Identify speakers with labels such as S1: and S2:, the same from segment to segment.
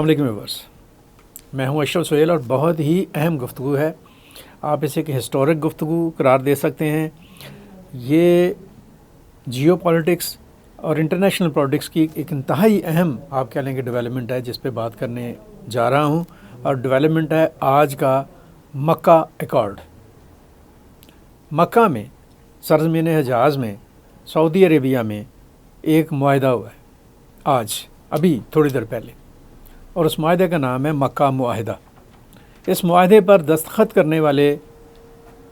S1: अस्सलाम वालेकुम व्यूअर्स, मैं हूं अशरफ सुहेल और बहुत ही अहम गुफ्तगू है। आप इसे एक हिस्टोरिक गुफ्तगू करार दे सकते हैं। ये जियो पॉलिटिक्स और इंटरनेशनल पॉलिटिक्स की एक इंतहाई अहम आप कह लेंगे डेवलपमेंट है जिस पे बात करने जा रहा हूं, और डेवलपमेंट है आज का मक्का अकॉर्ड। मक्का में सरज़मीन हिजाज़ में सऊदी अरेबिया में एक मुआहदा हुआ है आज अभी थोड़ी देर पहले, और उस मुआहदे का नाम है मक्का मुआहदा। इस मुआहदे पर दस्तखत करने वाले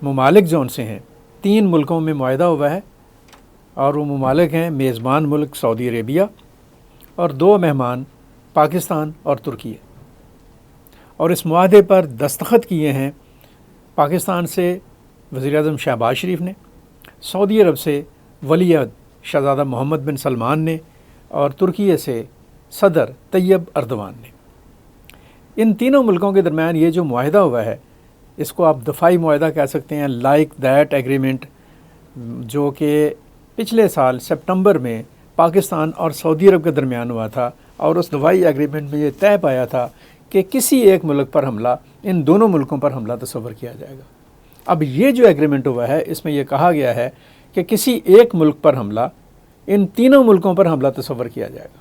S1: ममालिक जौन से हैं, 3 मुल्कों में मुआहदा हुआ है, और वो ममालिक हैं मेज़बान मुल्क सऊदी अरेबिया और 2 मेहमान पाकिस्तान और तुर्की। और इस मुआहदे पर दस्तखत किए हैं पाकिस्तान से वज़ीर-ए-आज़म शहबाज शरीफ ने, सऊदी अरब से वली अहद शहज़ादा मोहम्मद बिन सलमान ने, और तुर्की से सदर तैयब अर्दवान ने। इन तीनों मुल्कों के दरमियान ये जो मुआहदा हुआ है, इसको आप दफ़ाई मुआहदा कह सकते हैं, लाइक दैट एग्रीमेंट, जो कि पिछले साल सितंबर में पाकिस्तान और सऊदी अरब के दरमियान हुआ था। और उस दफ़ाई एग्रीमेंट में ये तय पाया था कि किसी एक मुल्क पर हमला, इन दोनों मुल्कों पर हमला तस्वर किया जाएगा। अब ये जो एग्रीमेंट हुआ है, इसमें यह कहा गया है कि किसी एक मुल्क पर हमला, इन तीनों मुल्कों पर हमला तस्वर किया जाएगा।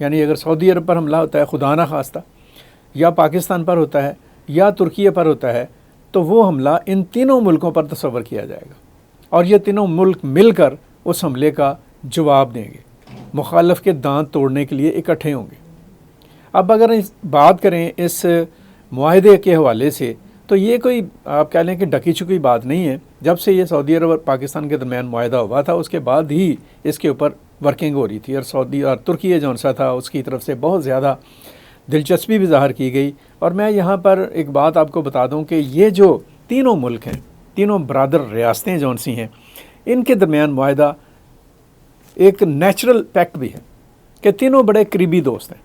S1: यानी अगर सऊदी अरब पर हमला होता है खुदा न खास्ता, या पाकिस्तान पर होता है, या तुर्की पर होता है, तो वो हमला इन तीनों मुल्कों पर तस्वर किया जाएगा, और ये तीनों मुल्क मिलकर उस हमले का जवाब देंगे, मुखालफ के दांत तोड़ने के लिए इकट्ठे होंगे। अब अगर इस बात करें इस मुआहदे के हवाले से, तो ये कोई आप कह लें कि ढकी छुपी बात नहीं है। जब से ये सऊदी अरब और पाकिस्तान के दरमियान मुआहदा हुआ था, उसके बाद ही इसके ऊपर वर्किंग हो रही थी, और सऊदी और तुर्की जौन सा था उसकी तरफ से बहुत ज़्यादा दिलचस्पी भी ज़ाहिर की गई। और मैं यहाँ पर एक बात आपको बता दूँ कि ये जो तीनों मुल्क हैं, तीनों बरादर रियासतें जौन सी हैं, इनके दरमियान मुआहदा एक नेचुरल पैक्ट भी है कि तीनों बड़े करीबी दोस्त हैं,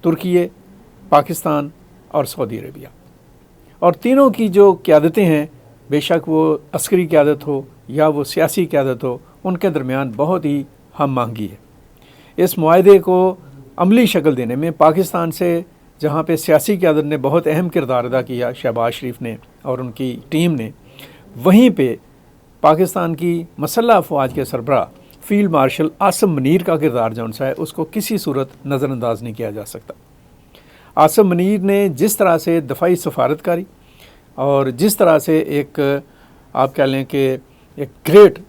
S1: तुर्की, पाकिस्तान और सऊदी अरेबिया। और तीनों की जो क़यादतें हैं, बेशक वो अस्करी क़यादत हो या वो सियासी क़यादत हो, उनके दरमियान बहुत ही हम आहंगी है। इस मुआहदे को अमली शक्ल देने में पाकिस्तान से, जहाँ पे सियासी क़यादत ने बहुत अहम किरदार अदा किया शहबाज शरीफ ने और उनकी टीम ने, वहीं पे पाकिस्तान की मसल्ह अफवाज के सरबराह फील्ड मार्शल आसिम मुनीर का किरदार जौन सा है, उसको किसी सूरत नज़रअंदाज नहीं किया जा सकता। आसिम मुनीर ने जिस तरह से दफ़ाई सफारतकारी और जिस तरह से एक आप कह लें कि एक ग्रेट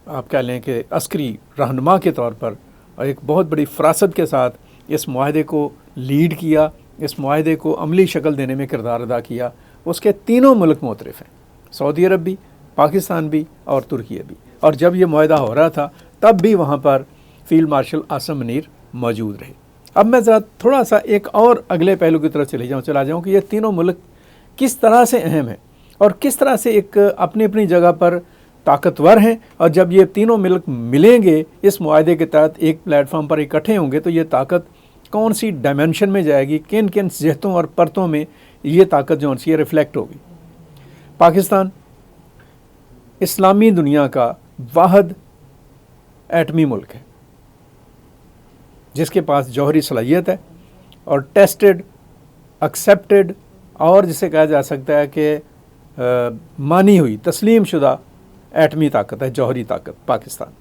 S1: आप कह लें कि अस्करी रहनुमा के तौर पर और एक बहुत बड़ी फरासत के साथ इस मुआहदे को लीड किया, इस मुआहदे को अमली शक्ल देने में किरदार अदा किया, उसके तीनों मुल्क मोतरफ़ हैं, सऊदी अरब भी, पाकिस्तान भी और तुर्की भी। और जब ये मुआहदा हो रहा था तब भी वहाँ पर फील्ड मार्शल आसिम मुनीर मौजूद रहे। अब मैं ज़रा थोड़ा सा एक और अगले पहलू की तरफ चला जाऊँ कि ये तीनों मुल्क किस तरह से अहम हैं और किस तरह से एक अपनी अपनी जगह पर ताकतवर हैं। और जब ये तीनों मुल्क मिलेंगे इस मुआहदे के तहत एक प्लेटफॉर्म पर इकट्ठे होंगे, तो ये ताकत कौन सी डायमेंशन में जाएगी, किन किन जहतों और परतों में ये ताकत जो सी रिफ्लेक्ट होगी। पाकिस्तान इस्लामी दुनिया का वाहिद एटमी मुल्क है जिसके पास जौहरी सलाहियत है और टेस्टेड, एक्सेप्टेड और जिसे कहा जा सकता है कि मानी हुई, तस्लीम शुदा एटमी ताकत है, जौहरी ताकत पाकिस्तान।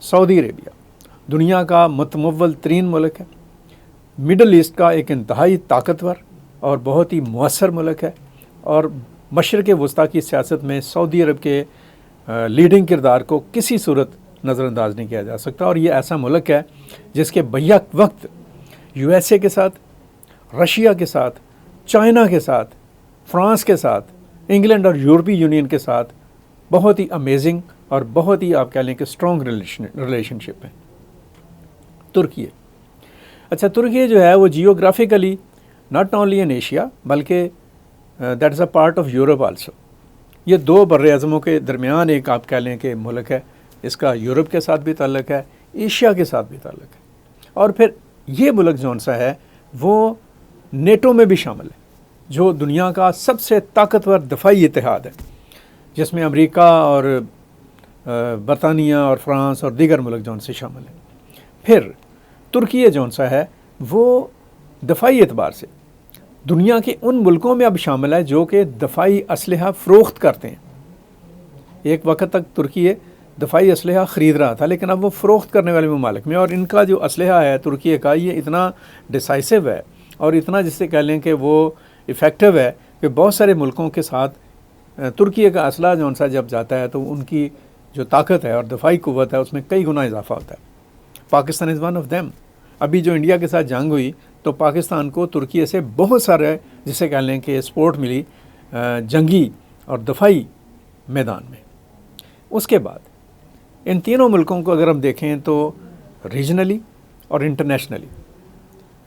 S1: सऊदी अरेबिया दुनिया का मुतमव्वल तरीन मुल्क है, मिडल ईस्ट का एक इंतहाई ताकतवर और बहुत ही मुअस्सर मुल्क है, और मशरक़ वस्ता की सियासत में सऊदी अरब के लीडिंग किरदार को किसी सूरत नज़रअंदाज नहीं किया जा सकता। और ये ऐसा मुल्क है जिसके बैक वक्त USA के साथ, रशिया के साथ, चाइना के साथ, फ्रांस के साथ, इंग्लैंड और यूरोपीय यूनियन के साथ बहुत ही अमेजिंग और बहुत ही आप कह लें कि स्ट्रॉन्ग रिलेशनशिप है। तुर्की, अच्छा तुर्की जो है वो geographically not only in Asia बल्कि that is a part of Europe also. ये 2 बर्र-ए-आज़मों के दरमियान एक आप कह लें कि मुल्क है। इसका यूरोप के साथ भी ताल्लुक़ है, एशिया के साथ भी ताल्लुक़ है, और फिर ये मुल्क जौन सा है वो नेटो में भी शामिल है, जो दुनिया का सबसे ताकतवर दफ़ाई इत्तेहाद है, जिसमें अमेरिका और बरतानिया और फ्रांस और दीगर मुल्क जौन से शामिल हैं। फिर तुर्की जौन सा है वो دفاعی اعتبار سے دنیا کے ان ملکوں میں اب شامل ہے جو کہ دفاعی اسلحہ فروخت کرتے ہیں۔ ایک وقت تک ترکی دفاعی اسلحہ خرید رہا تھا، لیکن اب وہ فروخت کرنے والے ممالک میں، اور ان کا جو اسلحہ ہے ترکی کا، یہ اتنا ڈیسائسو ہے اور اتنا جس سے کہہ لیں کہ وہ افیکٹو ہے کہ بہت سارے ملکوں کے ساتھ ترکی کا اسلحہ جو سا جب جاتا ہے تو ان کی جو طاقت ہے اور دفاعی قوت ہے اس میں کئی گنا اضافہ ہوتا ہے۔ Pakistan is one of them. ابھی جو انڈیا کے ساتھ جنگ ہوئی تو پاکستان کو ترکی سے بہت سارے جسے کہہ لیں کہ سپورٹ ملی جنگی اور دفاعی میدان میں۔ اس کے بعد ان تینوں ملکوں کو اگر ہم دیکھیں تو ریجنلی اور انٹرنیشنلی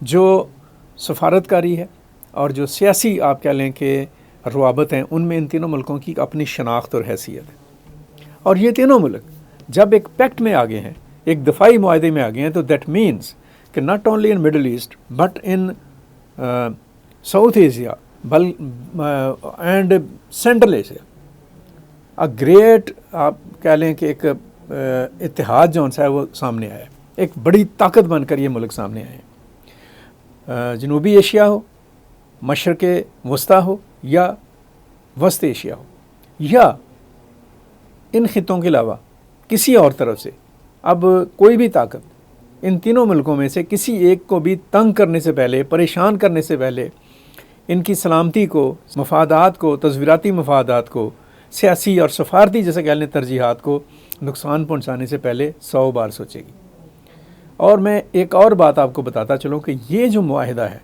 S1: جو سفارتکاری ہے اور جو سیاسی آپ کہہ لیں کہ روابط ہیں، ان میں ان تینوں ملکوں کی اپنی شناخت اور حیثیت ہے۔ اور یہ تینوں ملک جب ایک پیکٹ میں آگے ہیں، ایک دفاعی معاہدے میں آگے ہیں، تو دیٹ مینس کہ not only in Middle East but in South Asia and Central Asia great آپ کہہ لیں کہ ایک اتحاد جو ہے وہ سامنے آیا ہے، ایک بڑی طاقت بن کر یہ ملک سامنے آئے ہیں۔ جنوبی ایشیا ہو، مشرق وسطیٰ ہو یا وسط ایشیا ہو، یا ان خطوں کے علاوہ کسی اور طرف سے اب کوئی بھی طاقت ان تینوں ملکوں میں سے کسی ایک کو بھی تنگ کرنے سے پہلے، پریشان کرنے سے پہلے، ان کی سلامتی کو، مفادات کو، تصویراتی مفادات کو، سیاسی اور سفارتی جیسے کہہ لیں ترجیحات کو نقصان پہنچانے سے پہلے 100 بار سوچے گی۔ اور میں ایک اور بات آپ کو بتاتا چلوں کہ یہ جو معاہدہ ہے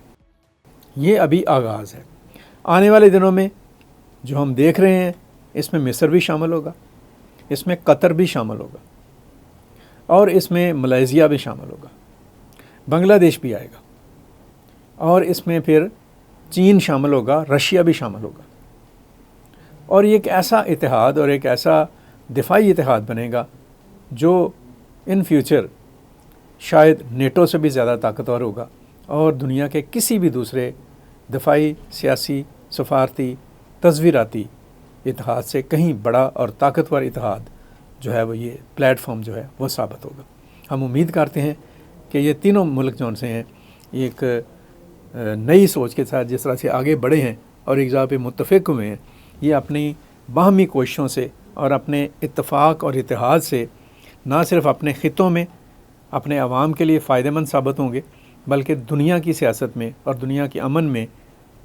S1: یہ ابھی آغاز ہے۔ آنے والے دنوں میں جو ہم دیکھ رہے ہیں اس میں مصر بھی شامل ہوگا، اس میں قطر بھی شامل ہوگا، اور اس میں ملائیشیا بھی شامل ہوگا، بنگلہ دیش بھی آئے گا، اور اس میں پھر چین شامل ہوگا، رشیا بھی شامل ہوگا، اور یہ ایک ایسا اتحاد اور ایک ایسا دفاعی اتحاد بنے گا جو ان فیوچر شاید نیٹو سے بھی زیادہ طاقتور ہوگا اور دنیا کے کسی بھی دوسرے دفاعی، سیاسی، سفارتی، تصویراتی اتحاد سے کہیں بڑا اور طاقتور اتحاد جو ہے وہ یہ پلیٹ فارم جو ہے وہ ثابت ہوگا۔ ہم امید کرتے ہیں کہ یہ تینوں ملک جو سے ہیں ایک نئی سوچ کے ساتھ جس طرح سے آگے بڑھے ہیں اور ایک جگہ پہ متفق ہوئے ہیں، یہ اپنی باہمی کوششوں سے اور اپنے اتفاق اور اتحاد سے نہ صرف اپنے خطوں میں اپنے عوام کے لیے فائدہ مند ثابت ہوں گے، بلکہ دنیا کی سیاست میں اور دنیا کے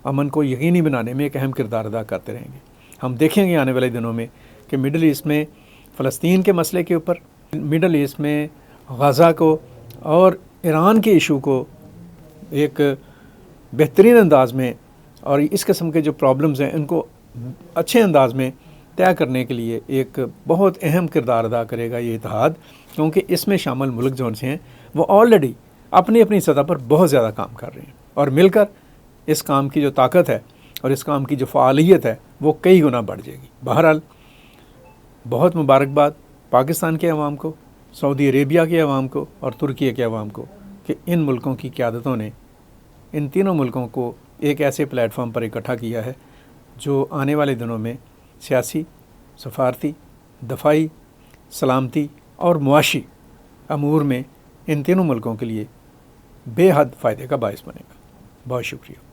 S1: امن کو یقینی بنانے میں ایک اہم کردار ادا کرتے رہیں گے۔ ہم دیکھیں گے آنے والے دنوں میں کہ مڈل ایسٹ میں فلسطین کے مسئلے کے اوپر، مڈل ایسٹ میں غزہ کو اور ایران کے ایشو کو ایک بہترین انداز میں اور اس قسم کے جو پرابلمز ہیں ان کو اچھے انداز میں طے کرنے کے لیے ایک بہت اہم کردار ادا کرے گا یہ اتحاد، کیونکہ اس میں شامل ملک جو ہیں وہ آلریڈی اپنی اپنی سطح پر بہت زیادہ کام کر رہے ہیں، اور مل کر اس کام کی جو طاقت ہے اور اس کام کی جو فعالیت ہے وہ کئی گنا بڑھ جائے گی۔ بہرحال بہت مبارکباد پاکستان کے عوام کو، سعودی عربیہ کے عوام کو اور ترکی کے عوام کو کہ ان ملکوں کی قیادتوں نے ان تینوں ملکوں کو ایک ایسے پلیٹ فارم پر اکٹھا کیا ہے جو آنے والے دنوں میں سیاسی، سفارتی، دفاعی، سلامتی اور معاشی امور میں ان تینوں ملکوں کے لیے بے حد فائدے کا باعث بنے گا۔ بہت شکریہ۔